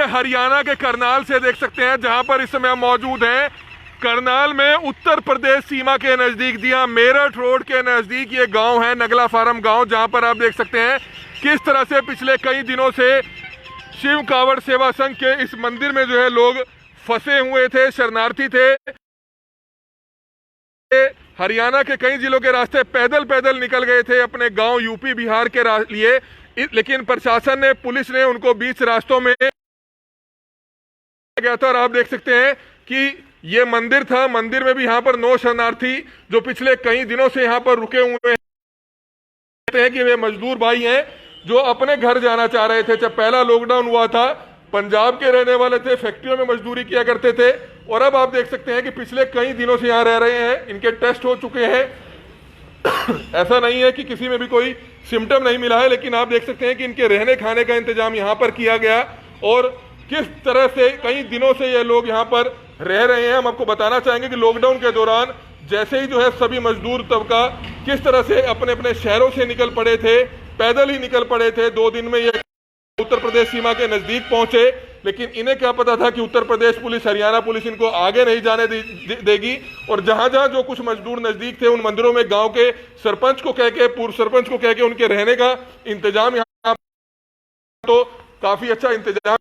हरियाणा के करनाल से देख सकते हैं, जहां पर इस समय हम मौजूद हैं। करनाल में उत्तर प्रदेश सीमा के नजदीक, जी हाँ, मेरठ रोड के नजदीक ये गांव है, नगला फार्म गांव, जहां पर आप देख सकते हैं किस तरह से पिछले कई दिनों से शिव कावड़ सेवा संघ के इस मंदिर में जो है लोग फंसे हुए थे, शरणार्थी थे। हरियाणा के कई जिलों के रास्ते पैदल पैदल निकल गए थे अपने गांव यूपी बिहार के लिए, लेकिन प्रशासन ने, पुलिस ने उनको बीच रास्तों में गया था। और आप देख सकते हैं कि ये मंदिर था, मंदिर में भी यहाँ पर 9 शरणार्थी जो पिछले कई दिनों से यहाँ पर रुके हुए हैं कि वे मजदूर भाई हैं जो अपने घर जाना चाह रहे थे। जब पहला लॉकडाउन हुआ था, पंजाब के रहने वाले थे, फैक्ट्रियों में मजदूरी किया करते थे, और अब आप देख सकते हैं कि पिछले कई दिनों से यहाँ रह रहे हैं। इनके टेस्ट हो चुके हैं, ऐसा नहीं है कि किसी में भी कोई सिम्टम नहीं मिला है, लेकिन आप देख सकते हैं कि इनके रहने खाने का इंतजाम यहाँ पर किया गया और किस तरह से कई दिनों से ये लोग यहाँ पर रह रहे हैं। हम आपको बताना चाहेंगे कि लॉकडाउन के दौरान जैसे ही जो है सभी मजदूर तबका किस तरह से अपने अपने शहरों से निकल पड़े थे, पैदल ही निकल पड़े थे। 2 दिन में ये उत्तर प्रदेश सीमा के नजदीक पहुंचे, लेकिन इन्हें क्या पता था कि उत्तर प्रदेश पुलिस, हरियाणा पुलिस इनको आगे नहीं जाने देगी। और जहां जहां जो कुछ मजदूर नजदीक थे, उन मंदिरों में गांव के सरपंच को कह के, पूर्व सरपंच को कह के उनके रहने का इंतजाम, यहाँ तो काफी अच्छा इंतजाम,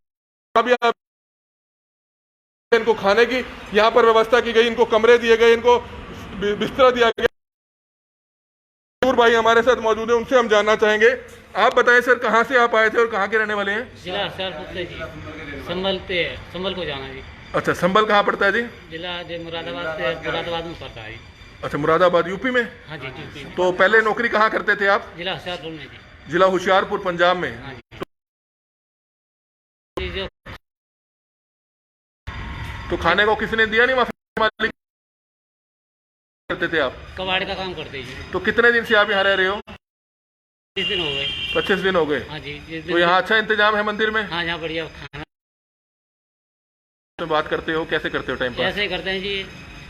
इनको खाने की यहाँ पर व्यवस्था की गई, इनको कमरे दिए गए, इनको बिस्तरा दिया गया। भाई हमारे साथ मौजूद है, उनसे हम जानना चाहेंगे। आप बताएं सर, कहाँ से आप आए थे और कहाँ के रहने वाले हैं? जिला होशियारपुर से जी, संभल को जाना जी। अच्छा, संभल कहाँ पड़ता है जी? जिला मुरादाबाद से, मुरादाबाद में पड़ता है। अच्छा, मुरादाबाद यूपी में? हाँ जी, यूपी में। तो पहले नौकरी कहाँ करते थे आप? जिला होशियारपुर में जी। जिला होशियारपुर पंजाब में? हाँ जी। तो खाने को किसने दिया नहीं? मालिक करते थे आप? कबाड़ का काम करते जी। तो कितने दिन से आप यहाँ रह रहे हो? 25 दिन हो गए। 25 दिन हो गए? हाँ जी। तो यहाँ अच्छा इंतजाम है मंदिर में? हाँ, यहाँ बढ़िया खाना। तो बात करते हो, कैसे करते हो टाइम पास? ऐसे ही करते हैं जी,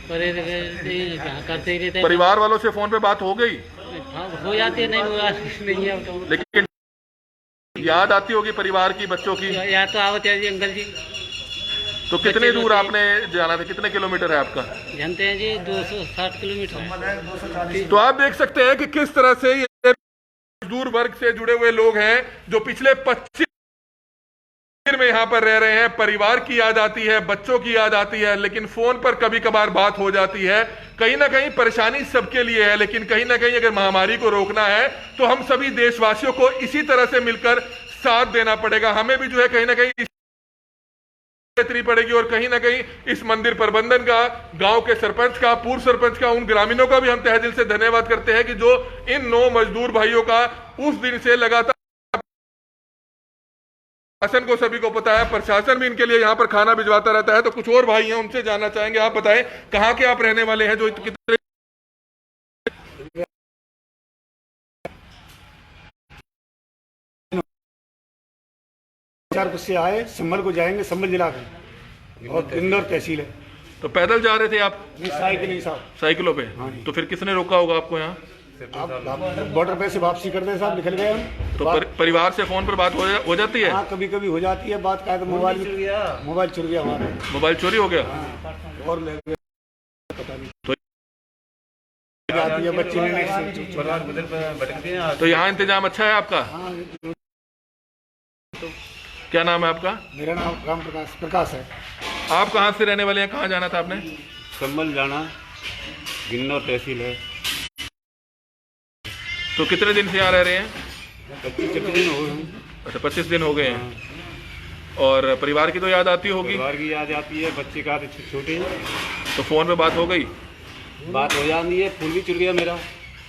करते ही रहते हैं। परिवार वालों से फोन पे बात हो गई? हाँ, हो जाती है, नहीं है तो। लेकिन याद आती होगी परिवार की, बच्चों की? याद तो आवत है जी अंकल जी। तो कितने दूर आपने जाना था, कितने किलोमीटर है आपका? जानते हैं जी, 260 किलोमीटर। तो आप देख सकते हैं कि किस तरह से ये मजदूर वर्ग से जुड़े हुए लोग हैं जो पिछले 25 में यहाँ पर रह रहे हैं। परिवार की याद आती है, बच्चों की याद आती है, लेकिन फोन पर कभी कभार बात हो जाती है। कहीं ना कहीं परेशानी सबके लिए है, लेकिन कहीं ना कहीं अगर महामारी को रोकना है तो हम सभी देशवासियों को इसी तरह से मिलकर साथ देना पड़ेगा। हमें भी जो है कहीं ना कहीं बेहतरी पड़ेगी, और कहीं ना कहीं इस मंदिर प्रबंधन का, गांव के सरपंच का, पूर्व सरपंच का, उन ग्रामीणों का भी हम तहे दिल से धन्यवाद करते हैं कि जो इन 9 मजदूर भाइयों का उस दिन से लगातार, प्रशासन को सभी को पता है, प्रशासन भी इनके लिए यहाँ पर खाना भिजवाता रहता है। तो कुछ और भाई हैं, उनसे जानना चाहेंगे। आप बताएं, कहाँ के आप रहने वाले हैं? जो कितने से आए, संभल को जाएंगे, संभल जिला में, और किन्नौर तहसील है। तो पैदल जा रहे थे आप? साइकिल ही साहब। साइकिलों पे? हाँ। तो फिर किसने रोका होगा आपको यहाँ? आप बॉर्डर पे से वापसी करते हैं साहब, निकल गए हम। तो परिवार से फोन पर बात हो जाती है? हाँ, कभी कभी हो जाती है बात। का तो मोबाइल चुर गया हमारा। मोबाइल चोरी हो गया? और ले गए, पता नहीं। तो जाती है बच्चे तो यहाँ इंतजाम अच्छा है आपका? क्या नाम है आपका? मेरा नाम राम प्रकाश है। आप कहाँ से रहने वाले हैं? कहाँ जाना था आपने? संभल जाना, किन्नौर तहसील है। तो कितने दिन से यहाँ रह रहे हैं? 25 दिन हो गए। अच्छा, 25 दिन हो गए हैं। और परिवार की तो याद आती होगी? परिवार की याद आती है, बच्चे का छोटे हैं। तो फोन पे बात हो गई? बात हो जाती है। फोन भी चुर गया मेरा।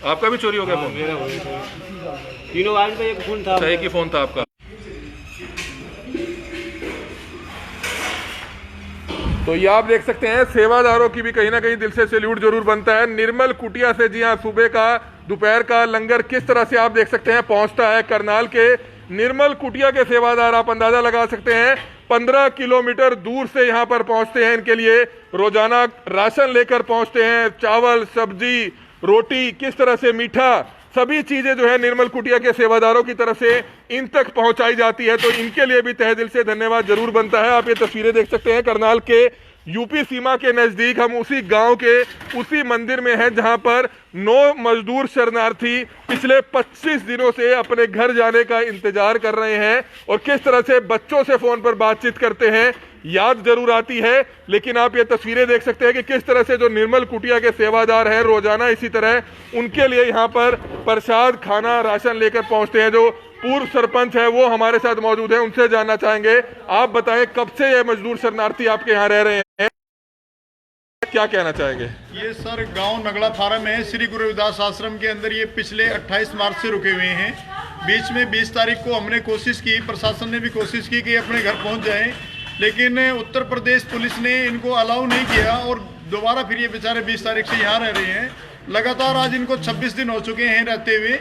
आपका भी चोरी हो गया? हाँ, फोन मेरा हो गया। तीनों गाड़ी पे एक फोन था। सही की फोन था आपका? तो ये आप देख सकते हैं, सेवादारों की भी कहीं ना कहीं दिल से सैल्यूट जरूर बनता है। निर्मल कुटिया से, जी हाँ, सुबह का, दोपहर का लंगर किस तरह से आप देख सकते हैं पहुंचता है। करनाल के निर्मल कुटिया के सेवादार, आप अंदाजा लगा सकते हैं, 15 किलोमीटर दूर से यहाँ पर पहुंचते हैं। इनके लिए रोजाना राशन लेकर पहुंचते हैं, चावल, सब्जी, रोटी, किस तरह से मीठा सभी चीजें जो है निर्मल कुटिया के सेवादारों की तरफ से इन तक पहुंचाई जाती है, तो इनके लिए भी तहे दिल से धन्यवाद जरूर बनता है। आप ये तस्वीरें देख सकते हैं, करनाल के यूपी सीमा के नजदीक हम उसी गांव के उसी मंदिर में हैं जहां पर 9 मजदूर शरणार्थी पिछले 25 दिनों से अपने घर जाने का इंतजार कर रहे हैं और किस तरह से बच्चों से फोन पर बातचीत करते हैं, याद जरूर आती है। लेकिन आप ये तस्वीरें देख सकते हैं कि किस तरह से जो निर्मल कुटिया के सेवादार हैं रोजाना इसी तरह उनके लिए यहाँ पर प्रसाद, खाना, राशन लेकर पहुंचते हैं। जो पूर्व सरपंच है वो हमारे साथ मौजूद है, उनसे जानना चाहेंगे। आप बताएं, कब से ये मजदूर शरणार्थी आपके यहाँ रह रहे हैं, क्या कहना चाहेंगे? ये सर गांव नगड़ा फार्म है, श्री गुरु रविदास आश्रम के अंदर। ये पिछले 28 मार्च से रुके हुए हैं। बीच में 20 तारीख को हमने कोशिश की, प्रशासन ने भी कोशिश की कि अपने घर पहुंच जाएं, लेकिन उत्तर प्रदेश पुलिस ने इनको अलाउ नहीं किया और दोबारा फिर ये बेचारे 20 तारीख से यहाँ रह रहे हैं। लगातार आज इनको 26 दिन हो चुके हैं रहते हुए,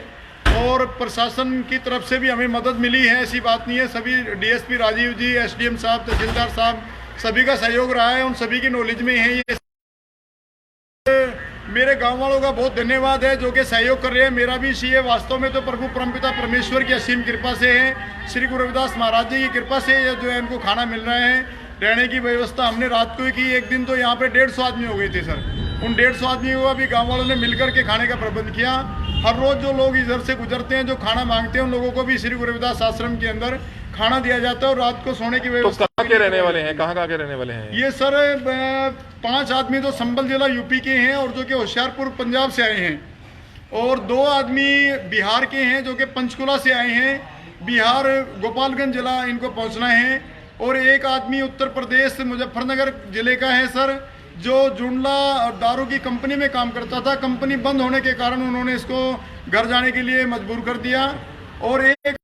और प्रशासन की तरफ से भी हमें मदद मिली है, ऐसी बात नहीं है। सभी डीएसपी राजीव जी, एसडीएम साहब, तहसीलदार साहब, सभी का सहयोग रहा है, उन सभी की नॉलेज में है। ये मेरे गांव वालों का बहुत धन्यवाद है जो कि सहयोग कर रहे हैं। मेरा भी इसी है, वास्तव में तो प्रभु परमपिता परमेश्वर की असीम कृपा से है, श्री गुरु रविदास महाराज जी की कृपा से जो है इनको खाना मिल रहा है। रहने की व्यवस्था हमने रात को ही की। एक दिन तो यहाँ पे 150 आदमी हो गए थे सर। उन 150 आदमी को भी गांव वालों ने मिलकर के खाने का प्रबंध किया। हर रोज जो लोग इधर से गुजरते हैं, जो खाना मांगते हैं, उन लोगों को भी श्री गुरु रविदास आश्रम के अंदर खाना दिया जाता है और रात को सोने की व्यवस्था। तो कहाँ के रहने वाले हैं, कहाँ के रहने वाले हैं ये सर 5 आदमी तो संबल जिला यूपी के हैं और जो कि होशियारपुर पंजाब से आए हैं, और 2 आदमी बिहार के हैं जो कि पंचकुला से आए हैं। बिहार गोपालगंज जिला इनको पहुंचना है, और एक आदमी उत्तर प्रदेश मुजफ्फरनगर जिले का है सर, जो जुंडला और दारू की कंपनी में काम करता था। कंपनी बंद होने के कारण उन्होंने इसको घर जाने के लिए मजबूर कर दिया। और एक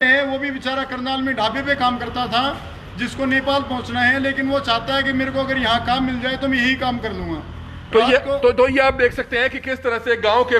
है वो भी बेचारा करनाल में ढाबे पे काम करता था, जिसको नेपाल पहुंचना है, लेकिन वो चाहता है कि मेरे को अगर यहाँ काम मिल जाए तो मैं यही काम कर लूंगा। तो ये आप देख सकते हैं कि किस तरह से गांव के